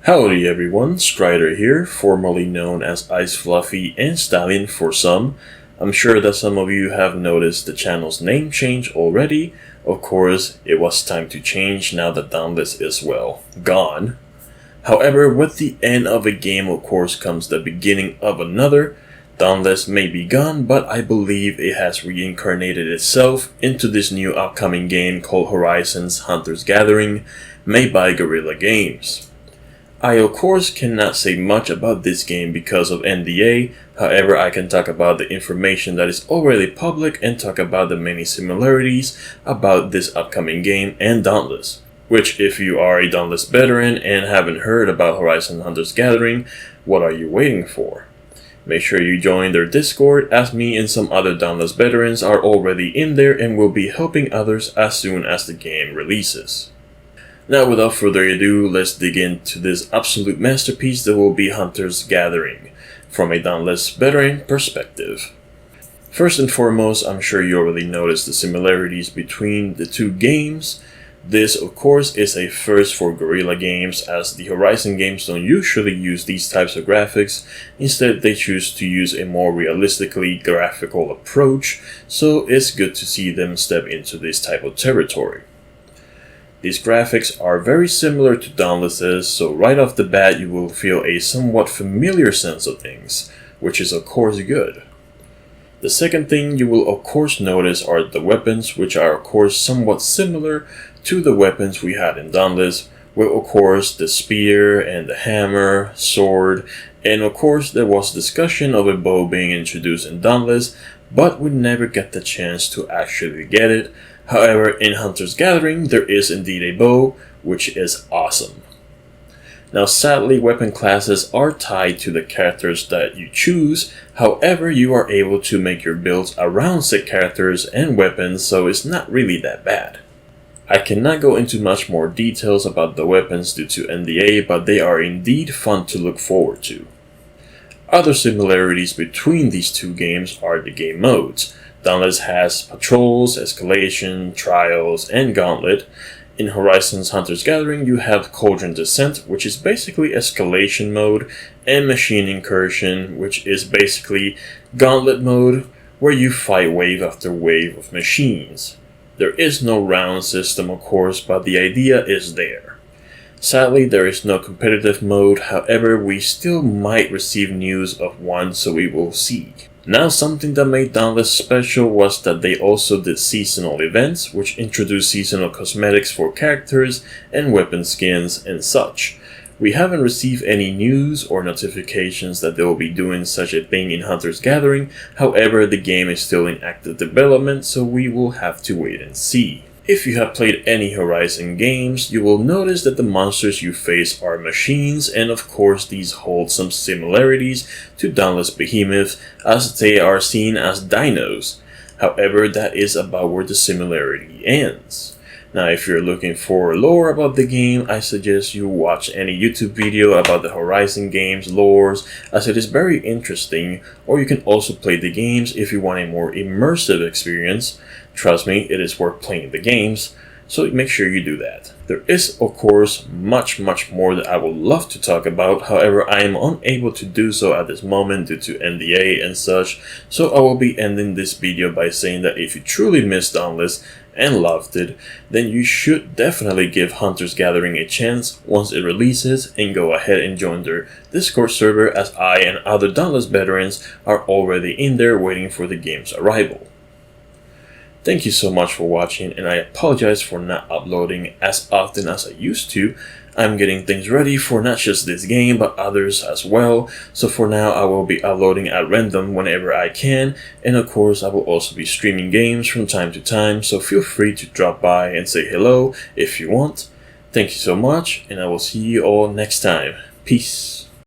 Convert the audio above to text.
Howdy everyone, Strider here, formerly known as Ice Fluffy and Stallion for some. I'm sure that some of you have noticed the channel's name change already. Of course, it was time to change now that Dauntless is, well, gone. However, with the end of a game of course comes the beginning of another. Dauntless may be gone, but I believe it has reincarnated itself into this new upcoming game called Horizon's Hunter's Gathering, made by Guerrilla Games. I of course cannot say much about this game because of NDA, however I can talk about the information that is already public and talk about the many similarities about this upcoming game and Dauntless. Which, if you are a Dauntless veteran and haven't heard about Horizon Hunter's Gathering, what are you waiting for? Make sure you join their Discord, as me and some other Dauntless veterans are already in there and will be helping others as soon as the game releases. Now without further ado, let's dig into this absolute masterpiece that will be Hunter's Gathering, from a Dauntless veteran perspective. First and foremost, I'm sure you already noticed the similarities between the two games. This of course is a first for Guerrilla Games, as the Horizon games don't usually use these types of graphics. Instead they choose to use a more realistically graphical approach, so it's good to see them step into this type of territory. These graphics are very similar to Dauntless's, so right off the bat you will feel a somewhat familiar sense of things, which is of course good. The second thing you will of course notice are the weapons, which are of course somewhat similar to the weapons we had in Dauntless, with of course the spear and the hammer, sword, and of course there was discussion of a bow being introduced in Dauntless, but we never get the chance to actually get it. However, in Hunter's Gathering, there is indeed a bow, which is awesome. Now sadly, weapon classes are tied to the characters that you choose, however you are able to make your builds around said characters and weapons, so it's not really that bad. I cannot go into much more details about the weapons due to NDA, but they are indeed fun to look forward to. Other similarities between these two games are the game modes. Dauntless has Patrols, Escalation, Trials, and Gauntlet. In Horizon's Hunter's Gathering you have Cauldron Descent, which is basically Escalation mode, and Machine Incursion, which is basically Gauntlet mode, where you fight wave after wave of machines. There is no round system of course, but the idea is there. Sadly, there is no competitive mode, however we still might receive news of one, so we will see. Now something that made Dauntless special was that they also did seasonal events, which introduced seasonal cosmetics for characters and weapon skins and such. We haven't received any news or notifications that they will be doing such a thing in Hunter's Gathering, however the game is still in active development, so we will have to wait and see. If you have played any Horizon games, you will notice that the monsters you face are machines, and of course these hold some similarities to Dauntless Behemoth, as they are seen as dinos. However, that is about where the similarity ends. Now if you're looking for lore about the game, I suggest you watch any YouTube video about the Horizon games lores, as it is very interesting, or you can also play the games if you want a more immersive experience. Trust me, it is worth playing the games, so make sure you do that. There is of course much more that I would love to talk about, however I am unable to do so at this moment due to NDA and such, so I will be ending this video by saying that if you truly missed Dauntless and loved it, then you should definitely give Hunter's Gathering a chance once it releases, and go ahead and join their Discord server, as I and other Dauntless veterans are already in there waiting for the game's arrival. Thank you so much for watching, and I apologize for not uploading as often as I used to. I'm getting things ready for not just this game but others as well, so for now I will be uploading at random whenever I can, and of course I will also be streaming games from time to time, so feel free to drop by and say hello if you want. Thank you so much, and I will see you all next time. Peace.